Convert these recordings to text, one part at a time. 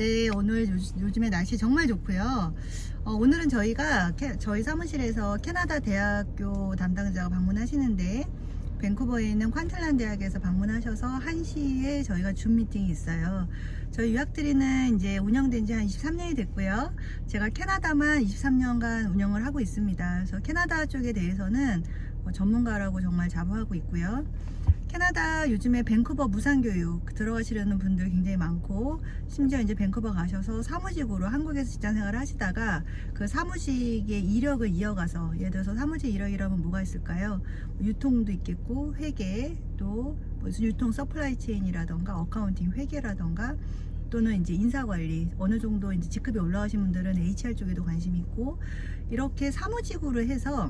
네, 오늘 요즘에 날씨 정말 좋고요. 오늘은 저희 사무실에서 캐나다 대학교 담당자가 방문하시는데, 밴쿠버에 있는 퀀틀란 대학에서 방문하셔서 1시에 저희가 줌 미팅이 있어요. 저희 유학드리는 이제 운영된 지 한 23년이 됐고요. 제가 캐나다만 23년간 운영을 하고 있습니다. 그래서 캐나다 쪽에 대해서는 전문가라고 정말 자부하고 있고요. 캐나다 요즘에 밴쿠버 무상교육 들어가시려는 분들 굉장히 많고, 심지어 이제 밴쿠버 가셔서 사무직으로 한국에서 직장생활을 하시다가 그 사무직의 이력을 이어가서, 예를 들어서 사무직 이력이라면 뭐가 있을까요? 유통도 있겠고, 회계, 또 무슨 유통 서플라이 체인이라던가 어카운팅 회계라던가, 또는 이제 인사관리, 어느 정도 이제 직급이 올라가신 분들은 HR 쪽에도 관심이 있고, 이렇게 사무직으로 해서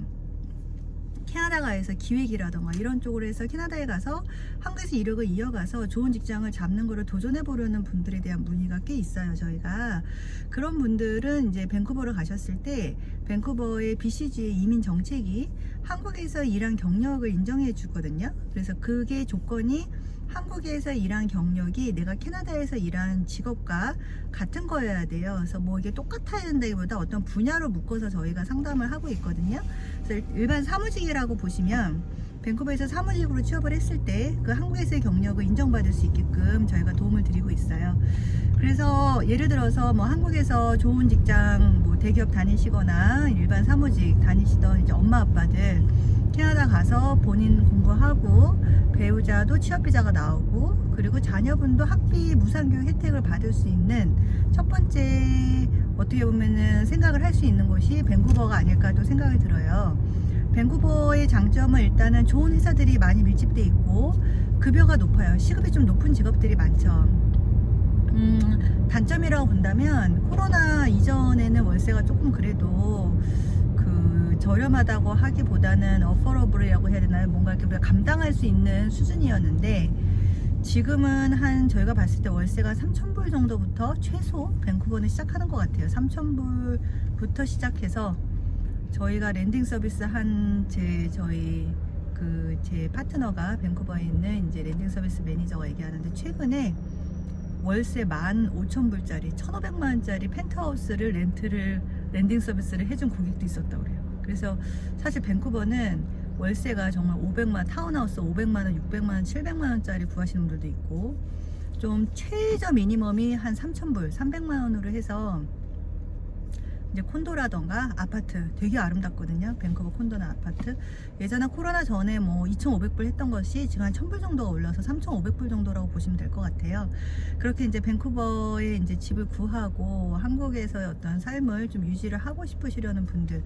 캐나다가에서 기획이라던가 이런 쪽으로 해서 캐나다에 가서 한국에서 이력을 이어가서 좋은 직장을 잡는 거를 도전해 보려는 분들에 대한 문의가 꽤 있어요. 저희가 그런 분들은 이제 밴쿠버를 가셨을 때 밴쿠버의 BCG의 이민 정책이 한국에서 일한 경력을 인정해 주거든요. 그래서 그게 조건이 한국에서 일한 경력이 내가 캐나다에서 일한 직업과 같은 거여야 돼요. 그래서 뭐 이게 똑같아야 된다기보다 어떤 분야로 묶어서 저희가 상담을 하고 있거든요. 그래서 일반 사무직이라고 보시면 밴쿠버에서 사무직으로 취업을 했을 때 그 한국에서의 경력을 인정받을 수 있게끔 저희가 도움을 드리고 있어요. 그래서 예를 들어서 뭐 한국에서 좋은 직장 뭐 대기업 다니시거나 일반 사무직 다니시던 이제 엄마 아빠들 캐나다 가서 본인 공부하고 배우자도 취업비자가 나오고, 그리고 자녀분도 학비 무상교육 혜택을 받을 수 있는 첫 번째 어떻게 보면은 생각을 할 수 있는 곳이 밴쿠버가 아닐까도 생각이 들어요. 밴쿠버의 장점은 일단은 좋은 회사들이 많이 밀집돼 있고 급여가 높아요. 시급이 좀 높은 직업들이 많죠. 단점이라고 본다면 코로나 이전에는 월세가 조금 그래도 저렴하다고 하기보다는 어퍼러블이라고 해야 되나요? 뭔가 이렇게 감당할 수 있는 수준이었는데, 지금은 저희가 봤을 때 월세가 3,000불 정도부터 최소 밴쿠버는 시작하는 것 같아요. 3,000불부터 시작해서 저희가 랜딩 서비스 제 파트너가 밴쿠버에 있는 이제 랜딩 서비스 매니저가 얘기하는데, 최근에 월세 15,000불짜리 1,500만원짜리 펜트하우스를 랜딩 서비스를 해준 고객도 있었다고 그래요. 그래서 사실 밴쿠버는 월세가 정말 500만, 타운하우스 500만원, 600만원, 700만원짜리 구하시는 분들도 있고, 좀 최저 미니멈이 한 3,000불, 300만원으로 해서 이제 콘도라던가 아파트 되게 아름답거든요. 밴쿠버 콘도나 아파트. 예전에 코로나 전에 뭐 2,500불 했던 것이 지금 한 1,000불 정도가 올라서 3,500불 정도라고 보시면 될 것 같아요. 그렇게 이제 밴쿠버에 이제 집을 구하고 한국에서의 어떤 삶을 좀 유지를 하고 싶으시려는 분들,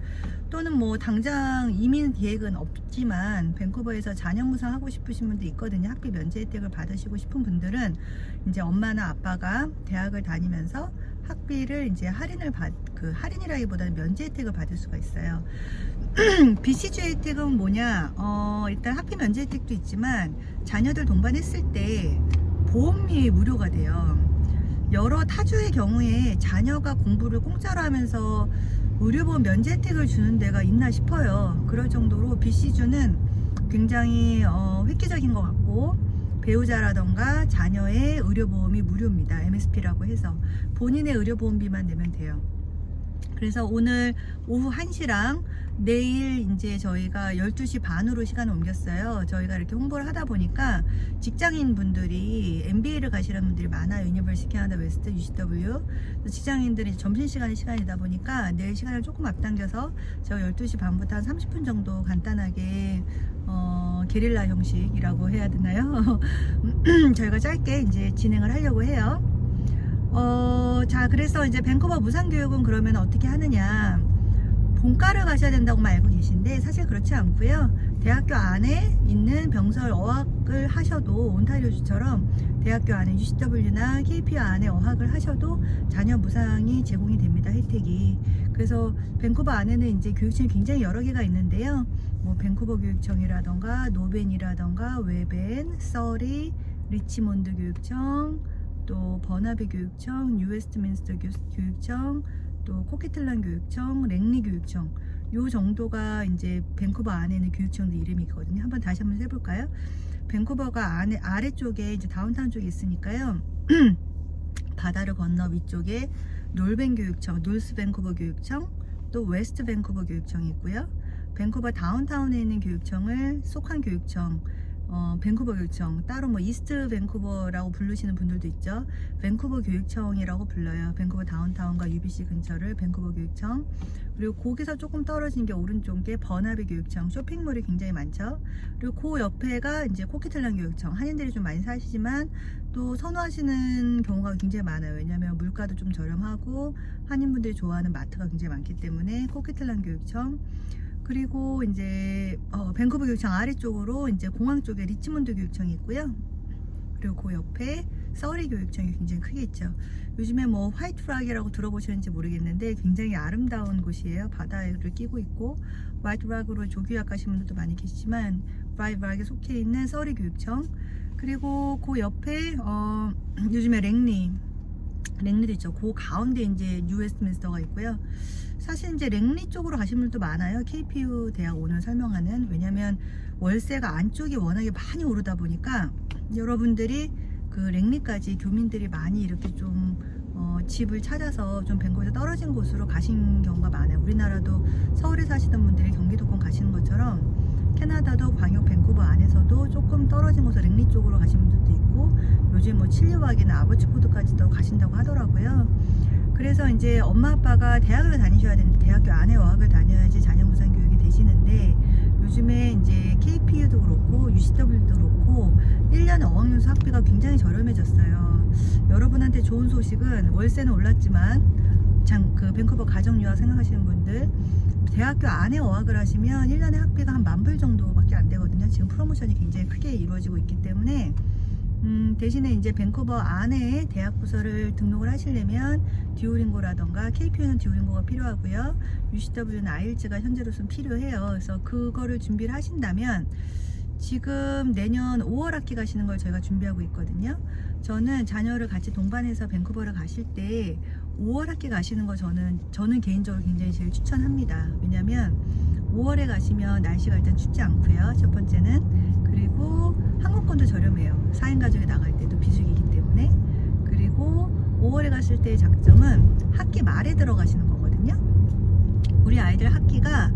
또는 뭐 당장 이민 계획은 없지만 밴쿠버에서 자녀 무상하고 싶으신 분도 있거든요. 학비 면제 혜택을 받으시고 싶은 분들은 이제 엄마나 아빠가 대학을 다니면서 학비를 이제 할인이라기보다는 면제 혜택을 받을 수가 있어요. BCG 혜택은 뭐냐? 일단 학비 면제 혜택도 있지만 자녀들 동반했을 때 보험이 무료가 돼요. 여러 타주의 경우에 자녀가 공부를 공짜로 하면서 의료보험 면제 혜택을 주는 데가 있나 싶어요. 그럴 정도로 BC주는 굉장히 획기적인 것 같고, 배우자라던가 자녀의 의료보험이 무료입니다. MSP라고 해서 본인의 의료보험비만 내면 돼요. 그래서 오늘 오후 1시랑 내일 이제 저희가 12시 반으로 시간을 옮겼어요. 저희가 이렇게 홍보를 하다 보니까 직장인 분들이 MBA를 가시려는 분들이 많아요. 유니버시티 캐나다 웨스트 UCW. 직장인들이 점심시간이다 보니까 내일 시간을 조금 앞당겨서 제가 12시 반부터 한 30분 정도 간단하게 게릴라 형식이라고 해야 되나요? 저희가 짧게 이제 진행을 하려고 해요. 자, 그래서 이제 밴쿠버 무상교육은 그러면 어떻게 하느냐? 본과를 가셔야 된다고만 알고 계신데 사실 그렇지 않고요. 대학교 안에 있는 병설 어학을 하셔도, 온타리오주처럼 대학교 안에 UCW나 KPO 안에 어학을 하셔도 자녀 무상이 제공이 됩니다. 혜택이. 그래서 밴쿠버 안에는 이제 교육청이 굉장히 여러 개가 있는데요. 뭐 밴쿠버 교육청이라던가 노벤이라던가 웨벤, 서리, 리치몬드 교육청, 또 버나비 교육청, 뉴웨스트민스터 교육청, 또 코키틀란 교육청, 랭리 교육청, 요 정도가 이제 밴쿠버 안에 있는 교육청들 이름이 있거든요. 다시 한번 해볼까요? 밴쿠버가 아래쪽에 이제 다운타운 쪽에 있으니까요. 바다를 건너 위쪽에 놀벤 교육청, 놀스 밴쿠버 교육청, 또 웨스트 밴쿠버 교육청이 있고요. 밴쿠버 다운타운에 있는 교육청을 소칸 교육청, 밴쿠버 교육청, 따로 뭐 이스트 밴쿠버라고 부르시는 분들도 있죠. 밴쿠버 교육청이라고 불러요. 밴쿠버 다운타운과 UBC 근처를 밴쿠버 교육청. 그리고 거기서 조금 떨어진 게 오른쪽에 버나비 교육청, 쇼핑몰이 굉장히 많죠. 그리고 그 옆에가 이제 코키틀란 교육청. 한인들이 좀 많이 사시지만 또 선호하시는 경우가 굉장히 많아요. 왜냐하면 물가도 좀 저렴하고 한인분들이 좋아하는 마트가 굉장히 많기 때문에 코키틀란 교육청. 그리고 이제 밴쿠버 교육청 아래쪽으로 이제 공항 쪽에 리치몬드 교육청이 있고요. 그리고 그 옆에 서리 교육청이 굉장히 크게 있죠. 요즘에 뭐 화이트 락이라고 들어보셨는지 모르겠는데 굉장히 아름다운 곳이에요. 바다를 끼고 있고 화이트 락으로 조교학 가신 분들도 많이 계시지만 화이트 락에 속해 있는 서리 교육청. 그리고 그 옆에 요즘에 랭리도 있죠. 그 가운데 이제 뉴 웨스트민스터가 있고요. 사실 이제 랭리 쪽으로 가신 분들도 많아요. KPU 대학 오늘 설명하는. 왜냐면 월세가 안쪽이 워낙에 많이 오르다 보니까 여러분들이 그 랭리까지 교민들이 많이 이렇게 좀 집을 찾아서 좀 밴쿠버에서 떨어진 곳으로 가신 경우가 많아요. 우리나라도 서울에 사시던 분들이 경기도권 가시는 것처럼 캐나다도 광역 밴쿠버 안에서도 조금 떨어진 곳으로 랭리 쪽으로 가신 분들도 있고 요즘 뭐 칠리왁이나 아버츠포드까지도 가신다고 하더라고요. 그래서 이제 엄마 아빠가 대학을 다니셔야 되는데 대학교 안에 어학을 다녀야지 자녀 무상 교육이 되시는데 요즘에 이제 KPU도 그렇고 UCW도 그렇고 1년에 어학연수 학비가 굉장히 저렴해졌어요. 여러분한테 좋은 소식은 월세는 올랐지만 그 밴쿠버 가정유학 생각하시는 분들 대학교 안에 어학을 하시면 1년에 학비가 한 $10,000 정도밖에 안 되거든요. 지금 프로모션이 굉장히 크게 이루어지고 있기 때문에 대신에 이제 밴쿠버 안에 대학 부서를 등록을 하시려면 듀오링고라던가 KPU는 듀오링고가 필요하고요. UCW는 아이엘츠가 현재로서는 필요해요. 그래서 그거를 준비를 하신다면 지금 내년 5월 학기 가시는 걸 저희가 준비하고 있거든요. 저는 자녀를 같이 동반해서 밴쿠버를 가실 때 5월 학기 가시는 거 저는 개인적으로 굉장히 제일 추천합니다. 왜냐면 5월에 가시면 날씨가 일단 춥지 않고요. 첫 번째는. 그리고 항공권도 저렴해요. 4인 가족이 나갈 때도 비수기이기 때문에. 그리고 5월에 갔을 때의 장점은 학기 말에 들어가시는 거거든요. 우리 아이들 학기가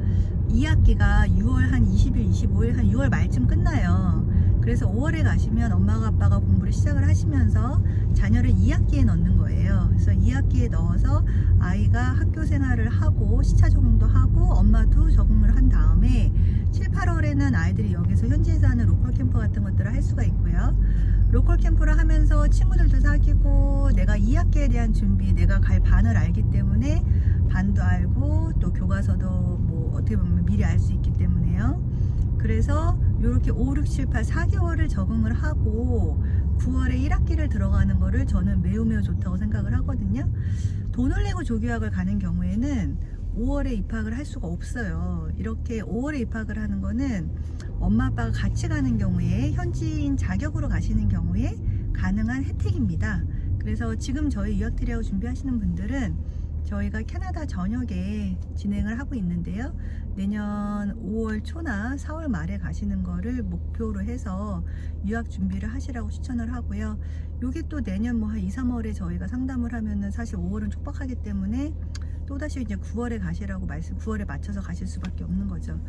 2학기가 6월 한 20일, 25일 한 6월 말쯤 끝나요. 그래서 5월에 가시면 엄마가 아빠가 공부를 시작을 하시면서 자녀를 2학기에 넣는 거예요. 그래서 2학기에 넣어서 아이가 학교 생활을 하고 시차 적응도 하고 엄마도 적응을 한 다음에 7, 8월에는 아이들이 여기서 현지에서 하는 로컬 캠프 같은 것들을 할 수가 있고요. 로컬 캠프를 하면서 친구들도 사귀고 내가 2학기에 대한 준비, 내가 갈 반을 알기 때문에 반도 알고 또 교과서도 뭐 어떻게 보면 미리 알 수 있기 때문에요. 그래서 이렇게 5, 6, 7, 8, 4개월을 적응을 하고 9월에 1학기를 들어가는 거를 저는 매우 좋다고 생각을 하거든요. 돈을 내고 조교학을 가는 경우에는 5월에 입학을 할 수가 없어요. 이렇게 5월에 입학을 하는 거는 엄마 아빠가 같이 가는 경우에 현지인 자격으로 가시는 경우에 가능한 혜택입니다. 그래서 지금 저희 유학 트리하고 준비하시는 분들은 저희가 캐나다 전역에 진행을 하고 있는데요. 내년 5월 초나 4월 말에 가시는 거를 목표로 해서 유학 준비를 하시라고 추천을 하고요. 요게 또 내년 뭐 한 2, 3월에 저희가 상담을 하면은 사실 5월은 촉박하기 때문에 또다시 이제 9월에 가시라고 9월에 맞춰서 가실 수밖에 없는 거죠.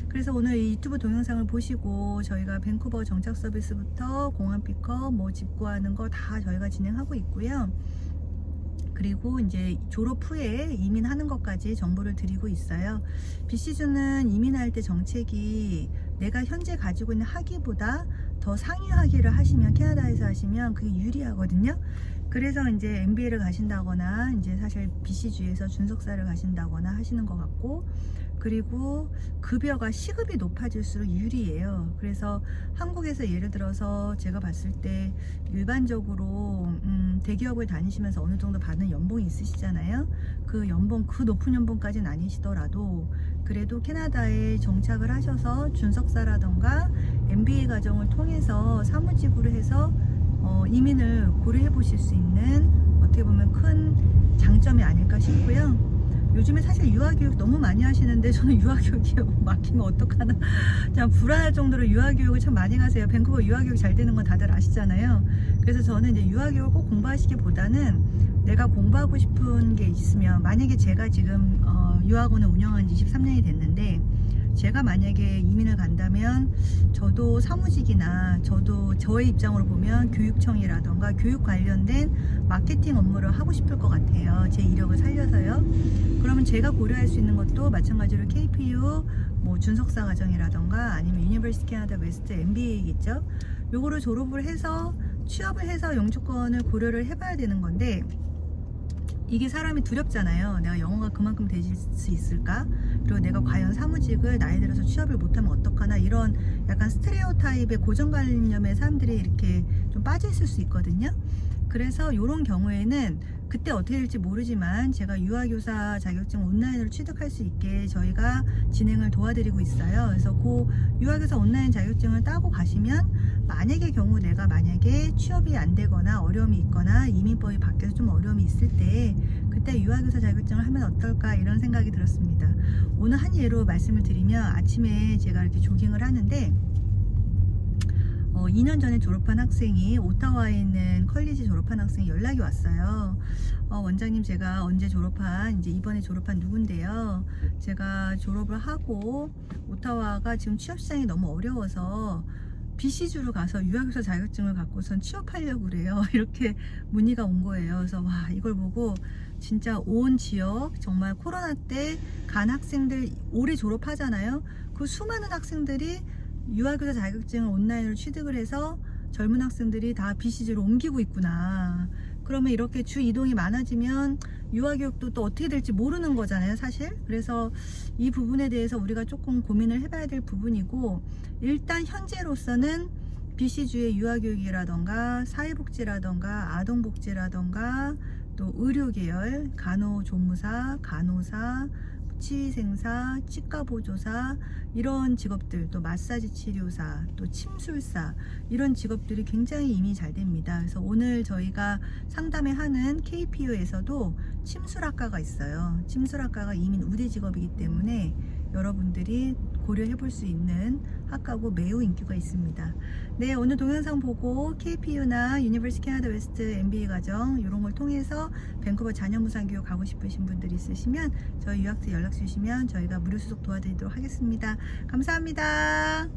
그래서 오늘 이 유튜브 동영상을 보시고 저희가 밴쿠버 정착 서비스부터 공항 픽업, 뭐 집 구하는 거 다 저희가 진행하고 있고요. 그리고 이제 졸업 후에 이민하는 것까지 정보를 드리고 있어요. BC주는 이민할 때 정책이 내가 현재 가지고 있는 학위보다 더 상위 학위를 하시면 캐나다에서 하시면 그게 유리하거든요. 그래서 이제 MBA를 가신다거나 이제 사실 BC주에서 준석사를 가신다거나 하시는 것 같고 그리고 급여가 시급이 높아질수록 유리해요. 그래서 한국에서 예를 들어서 제가 봤을 때 일반적으로 대기업을 다니시면서 어느 정도 받는 연봉이 있으시잖아요. 그 연봉, 그 높은 연봉까지는 아니시더라도 그래도 캐나다에 정착을 하셔서 준석사라던가 MBA 과정을 통해서 사무직으로 해서 이민을 고려해 보실 수 있는 어떻게 보면 큰 장점이 아닐까 싶고요. 요즘에 사실 유아교육 너무 많이 하시는데 저는 유아교육이 막히면 어떡하나 참 불안할 정도로 유아교육을 참 많이 가세요. 밴쿠버 유아교육 잘 되는 건 다들 아시잖아요. 그래서 저는 이제 유아교육을 꼭 공부하시기보다는 내가 공부하고 싶은 게 있으면, 만약에 제가 지금 유학원을 운영한 지 23년이 됐는데 제가 만약에 이민을 간다면 저도 사무직이나 저도 저의 입장으로 보면 교육청이라던가 교육 관련된 마케팅 업무를 하고 싶을 것 같아요. 제 이력을 살려서요. 그러면 제가 고려할 수 있는 것도 마찬가지로 KPU 뭐 준석사 과정이라던가 아니면 유니버시티 캐나다 웨스트 MBA겠죠. 요거를 졸업을 해서 취업을 해서 영주권을 고려를 해봐야 되는 건데, 이게 사람이 두렵잖아요. 내가 영어가 그만큼 되실 수 있을까? 그리고 내가 과연 사무직을 나이 들어서 취업을 못하면 어떡하나? 이런 약간 스테레오타입의 고정관념에 사람들이 이렇게 좀 빠져 있을 수 있거든요. 그래서 이런 경우에는 그때 어떻게 될지 모르지만 제가 유아교사 자격증 온라인으로 취득할 수 있게 저희가 진행을 도와드리고 있어요. 그래서 그 유아교사 온라인 자격증을 따고 가시면 만약의 경우 내가 만약에 취업이 안 되거나 어려움이 있거나 이민법이 바뀌어서 좀 어려움이 있을 때 그때 유아교사 자격증을 하면 어떨까 이런 생각이 들었습니다. 오늘 한 예로 말씀을 드리면, 아침에 제가 이렇게 조깅을 하는데 2년 전에 졸업한 학생이, 오타와에 있는 컬리지 졸업한 학생이 연락이 왔어요. 원장님, 제가 언제 졸업한, 이제 이번에 졸업한 누군데요. 제가 졸업을 하고 오타와가 지금 취업시장이 너무 어려워서 BC주로 가서 유아교사 자격증을 갖고선 취업하려고 그래요. 이렇게 문의가 온 거예요. 그래서 와, 이걸 보고 진짜 온 지역, 정말 코로나 때 간 학생들 올해 졸업하잖아요. 그 수많은 학생들이 유아교사 자격증을 온라인으로 취득을 해서 젊은 학생들이 다 BC주로 옮기고 있구나. 그러면 이렇게 주 이동이 많아지면 유아교육도 또 어떻게 될지 모르는 거잖아요, 사실. 그래서 이 부분에 대해서 우리가 조금 고민을 해봐야 될 부분이고, 일단 현재로서는 BC주의 유아교육이라던가 사회복지라던가 아동복지라던가 또 의료계열, 간호조무사, 간호사, 치위생사, 치과보조사, 이런 직업들, 또 마사지 치료사, 또 침술사, 이런 직업들이 굉장히 이미 잘 됩니다. 그래서 오늘 저희가 상담회 하는 KPU에서도 침술학과가 있어요. 침술학과가 이민 우대 직업이기 때문에 여러분들이 고려해 볼 수 있는 학과고 매우 인기가 있습니다. 네, 오늘 동영상 보고 KPU나 유니버시티 캐나다 웨스트 MBA 과정 이런 걸 통해서 밴쿠버 자녀무상 교육 가고 싶으신 분들이 있으시면 저희 유학생 연락 주시면 저희가 무료 수속 도와드리도록 하겠습니다. 감사합니다.